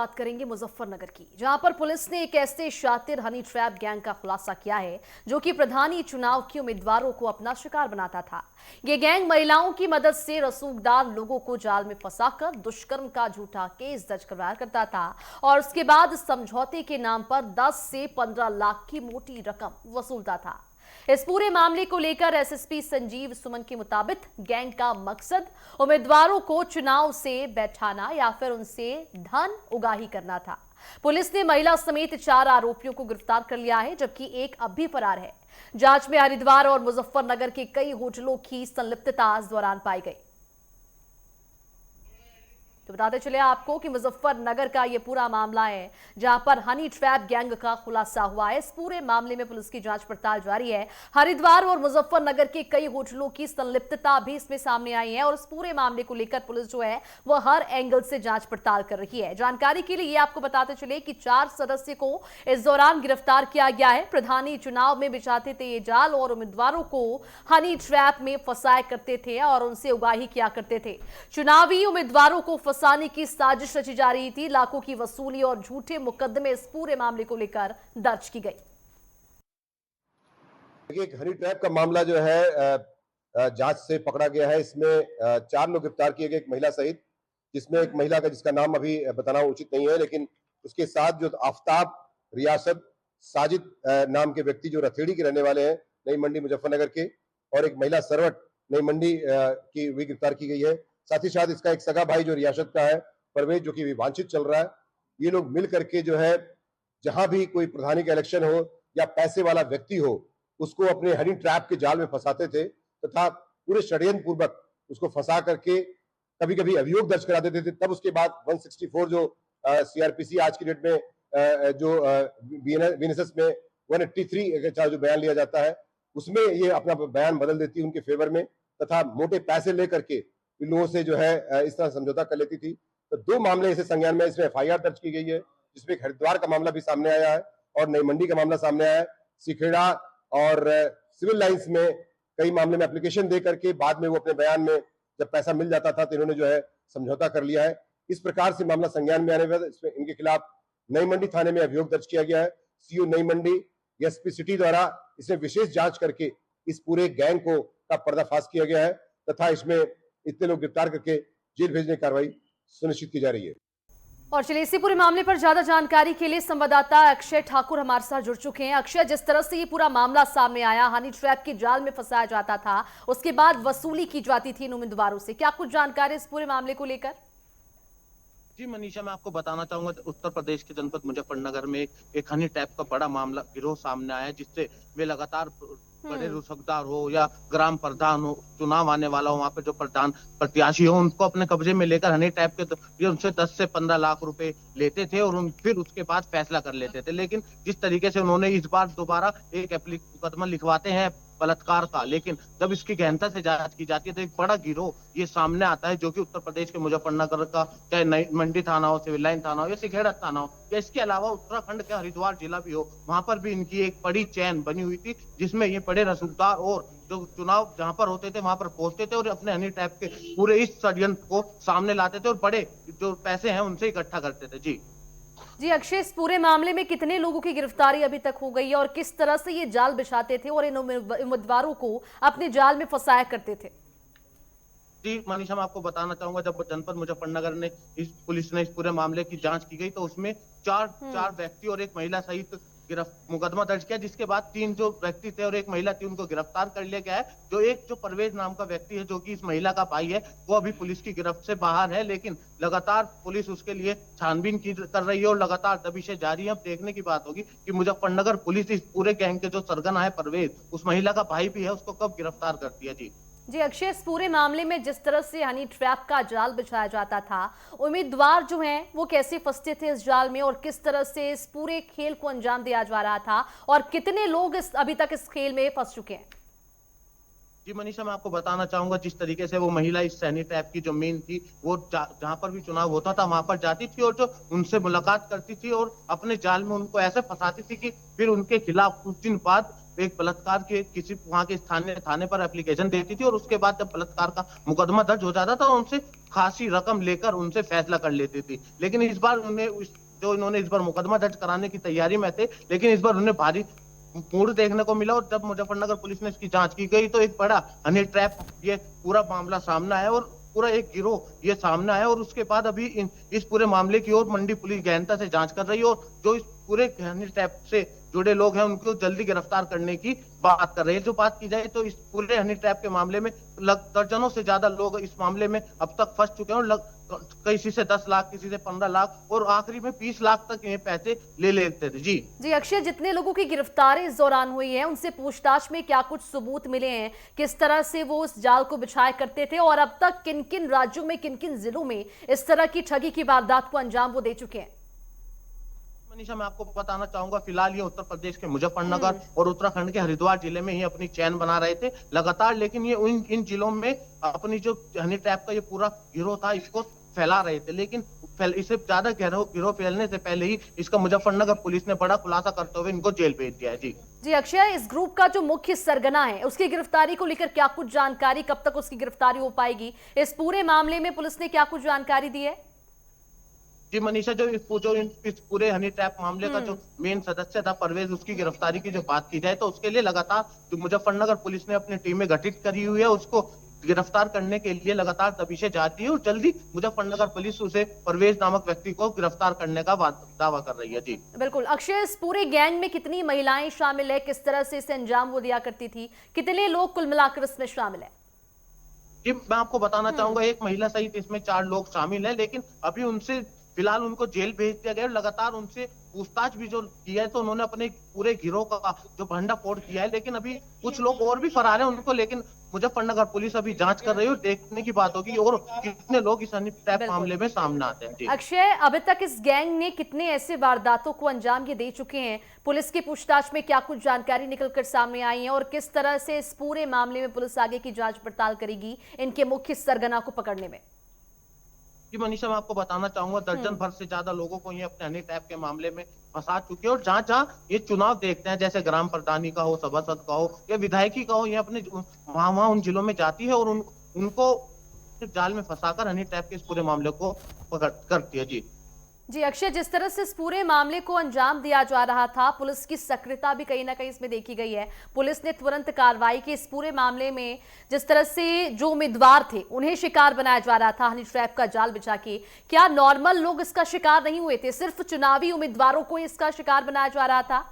बात करेंगे मुजफ्फरनगर की, जहां पर पुलिस ने एक ऐसे शातिर हनी ट्रैप गैंग का खुलासा किया है जो कि प्रधानी चुनाव के उम्मीदवारों को अपना शिकार बनाता था। ये गैंग महिलाओं की मदद से रसूखदार लोगों को जाल में फंसाकर दुष्कर्म का झूठा केस दर्ज करवाया करता था और उसके बाद समझौते के नाम पर 10 से 15 लाख की मोटी रकम वसूलता था। इस पूरे मामले को लेकर एसएसपी संजीव सुमन के मुताबिक गैंग का मकसद उम्मीदवारों को चुनाव से बैठाना या फिर उनसे धन उगाही करना था। पुलिस ने महिला समेत 4 आरोपियों को गिरफ्तार कर लिया है, जबकि एक अब भी फरार है। जांच में हरिद्वार और मुजफ्फरनगर के कई होटलों की संलिप्तता इस दौरान पाई गई। तो बताते चले आपको कि मुजफ्फरनगर का यह पूरा मामला है, जहां पर हनी ट्रैप गैंग का खुलासा हुआ है। इस पूरे मामले में पुलिस की जांच पड़ताल जारी है। हरिद्वार और मुजफ्फरनगर के कई होटलों की संलिप्तता भी इसमें सामने आई है और इस पूरे मामले को लेकर पुलिस जो है वह हर एंगल से जांच पड़ताल कर रही है। जानकारी के लिए ये आपको बताते चले कि 4 सदस्य को इस दौरान गिरफ्तार किया गया है। प्रधानी चुनाव में बिछाते थे ये जाल और उम्मीदवारों को हनी ट्रैप में फंसाया करते थे और उनसे उगाही किया करते थे। चुनावी उम्मीदवारों को फंसाने की साजिश रची जा रही थी। लाखों की वसूली और झूठे मुकदमे इस पूरे मामले को लेकर दर्ज की गई। एक हनी ट्रैप का मामला जो है जांच से पकड़ा गया है। इसमें 4 लोग गिरफ्तार किए गए, एक महिला सहित, जिसमें एक महिला का जिसका नाम अभी बताना उचित नहीं है, लेकिन उसके साथ जो आफ्ताब, रियासत, साजिद नाम के व्यक्ति जो रथेड़ी के रहने वाले हैं, नई मंडी मुजफ्फरनगर के, और एक महिला सरवट नई मंडी की भी गिरफ्तार की गई है। साथ ही साथ इसका एक सगा भाई जो रियासत का है, परवेज, जो कि वांछित चल रहा है। ये लोग मिल करके जो है जहां भी कोई प्रधानी का इलेक्शन हो या पैसे वाला व्यक्ति हो, उसको अपने हनी ट्रैप के जाल में फंसाते थे तथा पूरे षड्यंत्र पूर्वक उसको फंसा करके कभी कभी अभियोग दर्ज करा देते थे। तब उसके बाद 164 जो सीआरपीसी आज की डेट में जो बीएनएसएस में 183 का जो बयान लिया जाता है, उसमें ये अपना बयान बदल देती है उनके फेवर में, तथा मोटे पैसे लेकर के इन लोगों से जो है इस तरह समझौता कर लेती थी। तो 2 मामले इसे संज्ञान में, इसमें एफआईआर दर्ज की गई है, जिसमें एक हरिद्वार का मामला भी सामने आया है और नई मंडी का मामला सामने आया है। सिखेड़ा और सिविल लाइंस में कई मामले में एप्लीकेशन दे करके बाद में वो अपने बयान में जब पैसा मिल जाता था तो इन्होंने जो है समझौता कर लिया है। इस प्रकार से मामला संज्ञान में आने के बाद इसमें इनके खिलाफ नई मंडी थाने में अभियोग दर्ज किया गया है। CO Nai Mandi, SP city द्वारा इसमें विशेष जांच करके इस पूरे गैंग को का पर्दाफाश किया गया है तथा इसमें इतने लोग गिरफ्तार करके जेल भेजने की कार्रवाई सुनिश्चित की जा रही है। और चलिए इसी पूरे मामले पर ज्यादा जानकारी के लिए संवाददाता अक्षय ठाकुर हमारे साथ जुड़ चुके हैं। अक्षय, जिस तरह से ये पूरा मामला सामने आया, हनी ट्रैप के जाल में फंसाया जाता था, उसके बाद वसूली की जाती थी इन उम्मीदवारों से, क्या कुछ जानकारी इस पूरे मामले को लेकर? जी मनीषा, मैं आपको बताना चाहूंगा, उत्तर प्रदेश के जनपद मुजफ्फरनगर में एक हनी ट्रैप का बड़ा मामला गिरोह सामने आया है, जिससे वे लगातार बड़े रुसकदार हो या ग्राम प्रधान हो, चुनाव आने वाला हो, वहां पे जो प्रधान प्रत्याशी हो, उनको अपने कब्जे में लेकर हनी ट्रैप के ये उनसे 10 से 15 लाख रुपए लेते थे और फिर उसके बाद फैसला कर लेते थे। लेकिन जिस तरीके से उन्होंने इस बार दोबारा एक मुकदमा लिखवाते हैं बलात्कार का, लेकिन जब इसकी गहनता से जांच की जाती है तो एक बड़ा गिरोह ये सामने आता है, जो कि उत्तर प्रदेश के मुजफ्फरनगर का, चाहे नई मंडी थाना हो, सिविल लाइन थाना हो या सिखेड़ा थाना हो, या इसके अलावा उत्तराखंड के हरिद्वार जिला भी हो, वहां पर भी इनकी एक बड़ी चैन बनी हुई थी, जिसमें ये बड़े रसूखदार और जो चुनाव जहां पर होते थे वहां पर पहुंचते थे और अपने हनी ट्रैप के पूरे इस षड्यंत्र को सामने लाते थे और बड़े जो पैसे हैं उनसे इकट्ठा करते थे। जी अक्षय, इस पूरे मामले में कितने लोगों की गिरफ्तारी अभी तक हो गई है और किस तरह से ये जाल बिछाते थे और इन उम्मीदवारों को अपने जाल में फंसाया करते थे? जी मनीषा, मैं आपको बताना चाहूंगा, जब जनपद मुजफ्फरनगर ने पुलिस ने इस पूरे मामले की जांच की गई तो उसमें चार व्यक्ति और एक महिला सहित मुकदमा दर्ज किया, जिसके बाद 3 जो व्यक्ति थे और एक महिला थी उनको गिरफ्तार कर लिया गया है। जो परवेज नाम का व्यक्ति है, जो कि इस महिला का भाई है, वो अभी पुलिस की गिरफ्त से बाहर है, लेकिन लगातार पुलिस उसके लिए छानबीन कर रही है और लगातार दबिशें जारी है। अब देखने की बात होगी कि मुजफ्फरनगर पुलिस इस पूरे गैंग के जो सरगना है परवेज, उस महिला का भाई भी है, उसको कब गिरफ्तार करती है। जी अक्षय, इस पूरे मामले में जिस तरह से हनी ट्रैप का जाल बिछाया जाता था, उम्मीदवार जो हैं वो कैसे फंसते थे इस जाल में और किस तरह से इस पूरे खेल को अंजाम दिया जा रहा था और कितने लोग अभी तक इस खेल में फंस चुके हैं? जी मनीषा, मैं आपको बताना चाहूंगा, जिस तरीके से वो महिला इस हनी ट्रैप की जो मेन थी, वो जहां पर भी चुनाव होता था वहां पर जाती थी और जो उनसे मुलाकात करती थी और अपने जाल में उनको ऐसे फंसाती थी कि फिर उनके खिलाफ कुछ दिन बाद एक बलात्कार के किसी वहां के स्थानीय थाने पर एप्लीकेशन देती थी और उसके बाद जब बलात्कार का मुकदमा दर्ज हो जाता था तो उनसे खासी रकम लेकर उनसे फैसला कर लेती थी। लेकिन इस बार इन्होंने इस बार मुकदमा दर्ज कराने की तैयारी में थे, लेकिन इस बार उन्हें भारी मूड देखने को मिला और जब मुजफ्फरनगर पुलिस ने इसकी जांच की गई तो एक बड़ा हनी ट्रैप ये पूरा मामला सामने आया और पूरा एक गिरोह ये सामने आया। और उसके बाद अभी इस पूरे मामले की ओर मंडी पुलिस गहनता से जांच कर रही है और जो इस पूरे हनी ट्रैप से जुड़े लोग हैं उनको जल्दी गिरफ्तार करने की बात कर रहे हैं। जो बात की जाए तो इस पूरे हनी ट्रैप के मामले में दर्जनों से ज्यादा लोग इस मामले में अब तक फंस चुके हैं और किसी से 10 लाख, किसी से 15 लाख और आखिरी में 20 लाख तक ये पैसे ले लेते थे। जी अक्षय, जितने लोगों की गिरफ्तारी इस दौरान हुई है उनसे पूछताछ में क्या कुछ सबूत मिले हैं? किस तरह से वो उस जाल को बिछाया करते थे और अब तक किन किन राज्यों में, किन किन जिलों में इस तरह की ठगी की वारदात को अंजाम वो दे चुके हैं? मनीषा, मैं आपको बताना चाहूंगा, फिलहाल ये उत्तर प्रदेश के मुजफ्फरनगर और उत्तराखंड के हरिद्वार जिले में ही अपनी चैन बना रहे थे लगातार, लेकिन ये इन जिलों में अपनी जो हनी ट्रैप का ये पूरा गिरोह था इसको फैला रहे थे। लेकिन इसे ज्यादा गिरोह फैलने से पहले ही इसका मुजफ्फरनगर पुलिस ने बड़ा खुलासा करते हुए इनको जेल भेज दिया है। जी अक्षय, इस ग्रुप का जो मुख्य सरगना है उसकी गिरफ्तारी को लेकर क्या कुछ जानकारी, कब तक उसकी गिरफ्तारी हो पाएगी? इस पूरे मामले में पुलिस ने क्या कुछ जानकारी दी है? जी मनीषा, जो इस पूरे हनी ट्रैप मामले का जो मेन सदस्य था परवेज, उसकी गिरफ्तारी की जो बात की जाए तो उसके लिए लगातार जो मुजफ्फरनगर पुलिस ने अपनी टीमें गठित करी हुई है उसको गिरफ्तार करने के लिए लगातार दबिशें जाती है और जल्दी मुजफ्फरनगर पुलिस उसे परवेज नामक व्यक्ति को गिरफ्तार करने का दावा कर रही है। जी बिल्कुल। अक्षय, इस पूरे गैंग में कितनी महिलाएं शामिल है? किस तरह से इसे अंजाम वो दिया करती थी? कितने लोग कुल मिलाकर इसमें शामिल है? जी मैं आपको बताना चाहूंगा, एक महिला सहित इसमें 4 लोग शामिल हैं, लेकिन अभी उनसे फिलहाल उनको जेल भेज दिया गया है। लगातार उनसे पूछताछ भी जो किया है तो उन्होंने अपने पूरे गिरोह का जो भंडाफोड़ किया है, लेकिन अभी कुछ लोग और भी फरार हैं उनको, लेकिन मुजफ्फरनगर पुलिस अभी जांच कर रही है और देखने की बात होगी और कितने लोग इस हनी ट्रैप मामले में सामने आते हैं। अक्षय, अभी तक इस गैंग ने कितने ऐसे वारदातों को अंजाम ये दे चुके हैं? पुलिस की पूछताछ में क्या कुछ जानकारी निकलकर सामने आई है और किस तरह से इस पूरे मामले में पुलिस आगे की जांच पड़ताल करेगी इनके मुख्य सरगना को पकड़ने में? जी मनीषा, मैं आपको बताना चाहूंगा, दर्जन भर से ज्यादा लोगों को ये अपने हनी ट्रैप के मामले में फंसा चुके हैं और जहां जहां ये चुनाव देखते हैं, जैसे ग्राम प्रधानी का हो, सभासद का हो या विधायकी का हो, ये अपने वहां उन जिलों में जाती है और उनको जाल में फंसाकर हनी ट्रैप के इस पूरे मामले को पकड़ करती है। जी अक्षय, जिस तरह से इस पूरे मामले को अंजाम दिया जा रहा था, पुलिस की सक्रियता भी कहीं ना कहीं इसमें देखी गई है। पुलिस ने तुरंत कार्रवाई की। इस पूरे मामले में जिस तरह से जो उम्मीदवार थे उन्हें शिकार बनाया जा रहा था हनी ट्रैप का जाल बिछा के, क्या नॉर्मल लोग इसका शिकार नहीं हुए थे? सिर्फ चुनावी उम्मीदवारों को इसका शिकार बनाया जा रहा था?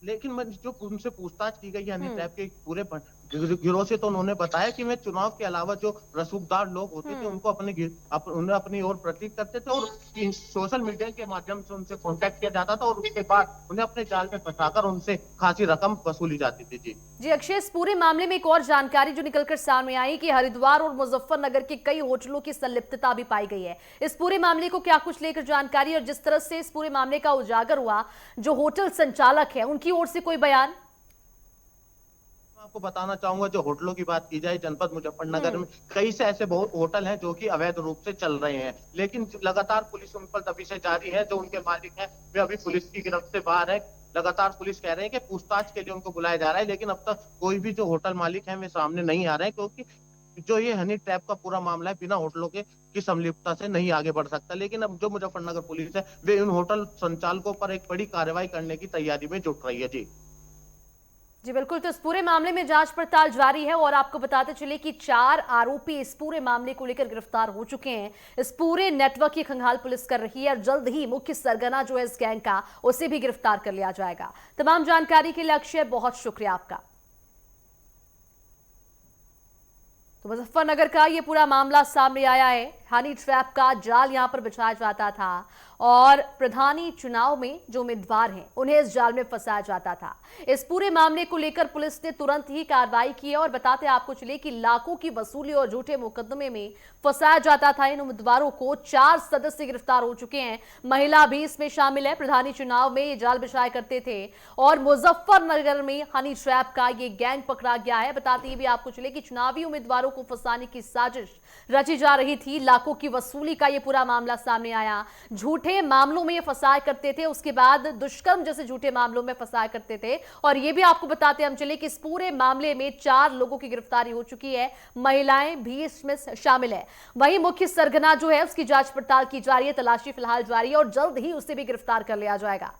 लेकिन जो उनसे पूछताछ की गई हनी ट्रैप के पूरे गिरोह से तो उन्होंने बताया कि मैं चुनाव के अलावा जो रसूखदार लोग होते थे उनको उन्हें अपनी ओर प्रतीक करते थे और सोशल मीडिया के माध्यम से उनसे कांटेक्ट किया जाता था और उसके बाद उन्हें अपने जाल में फंसाकर उनसे खासी रकम वसूली जाती थी। जी अक्षय, इस पूरे मामले में एक और जानकारी जो निकलकर सामने आई कि हरिद्वार और मुजफ्फरनगर के कई होटलों की संलिप्तता भी पाई गई है। इस पूरे मामले को क्या कुछ लेकर जानकारी और जिस तरह से इस पूरे मामले का उजागर हुआ, जो होटल संचालक है उनकी ओर से कोई बयान? आपको बताना चाहूंगा, जो होटलों की बात की जाए, जनपद मुजफ्फरनगर में कई से ऐसे बहुत होटल हैं जो कि अवैध रूप से चल रहे हैं, लेकिन लगातार पुलिस उन पर दबिशें जारी है। जो उनके मालिक हैं वे अभी पुलिस की गिरफ्त से बाहर है। लगातार पुलिस कह रहे हैं कि पूछताछ के लिए उनको बुलाया जा रहा है, लेकिन अब तक कोई भी जो होटल मालिक है वे सामने नहीं आ रहे हैं, क्योंकि जो ये हनी ट्रैप का पूरा मामला है बिना होटलों के की संलिप्तता से नहीं आगे बढ़ सकता। लेकिन अब जो मुजफ्फरनगर पुलिस है वे उन होटल संचालकों पर एक बड़ी कार्रवाई करने की तैयारी में जुट रही है। जी बिल्कुल, तो इस पूरे मामले में जांच पड़ताल जारी है और आपको बताते चले कि 4 आरोपी इस पूरे मामले को लेकर गिरफ्तार हो चुके हैं। इस पूरे नेटवर्क की खंगाल पुलिस कर रही है और जल्द ही मुख्य सरगना जो है इस गैंग का, उसे भी गिरफ्तार कर लिया जाएगा। तमाम जानकारी के लिए अक्षय बहुत शुक्रिया आपका। तो मुजफ्फरनगर का ये पूरा मामला सामने आया है। हनी ट्रैप का जाल यहां पर बिछाया जाता था और प्रधानी चुनाव में जो उम्मीदवार हैं उन्हें इस जाल में फंसाया जाता था। इस पूरे मामले को लेकर पुलिस ने तुरंत ही कार्रवाई की है और बताते आपको चले कि लाखों की वसूली और झूठे मुकदमे में फंसाया जाता था इन उम्मीदवारों को। 4 सदस्य गिरफ्तार हो चुके हैं, महिला भी इसमें शामिल है। प्रधानी चुनाव में ये जाल बिछाया करते थे और मुजफ्फरनगर में हनी ट्रैप का ये गैंग पकड़ा गया है। बताते भी आपको चले कि चुनावी उम्मीदवारों को फंसाने की साजिश रची जा रही थी। चाकू की वसूली का ये पूरा मामला सामने आया। झूठे मामलों में ये फंसाया करते थे, उसके बाद दुष्कर्म जैसे झूठे मामलों में फंसाया करते थे। और ये भी आपको बताते हम चले कि इस पूरे मामले में 4 लोगों की गिरफ्तारी हो चुकी है, महिलाएं भी इसमें शामिल है। वहीं मुख्य सरगना जो है उसकी जांच पड़ताल की जा रही है, तलाशी फिलहाल जारी है और जल्द ही उसे भी गिरफ्तार कर लिया जाएगा।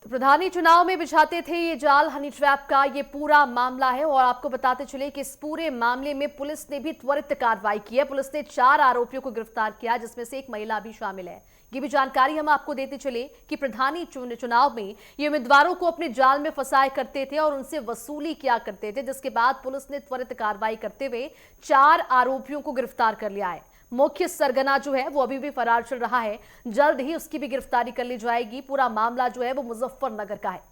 तो प्रधानी चुनाव में बिछाते थे ये जाल, हनी ट्रैप का ये पूरा मामला है। और आपको बताते चले कि इस पूरे मामले में पुलिस ने भी त्वरित कार्रवाई की है। पुलिस ने 4 आरोपियों को गिरफ्तार किया, जिसमें से एक महिला भी शामिल है। ये भी जानकारी हम आपको देते चले कि प्रधानी चुनाव में ये उम्मीदवारों को अपने जाल में फंसाए करते थे और उनसे वसूली किया करते थे, जिसके बाद पुलिस ने त्वरित कार्रवाई करते हुए 4 आरोपियों को गिरफ्तार कर लिया है। मुख्य सरगना जो है वो अभी भी फरार चल रहा है, जल्द ही उसकी भी गिरफ्तारी कर ली जाएगी। पूरा मामला जो है वो मुजफ्फरनगर का है।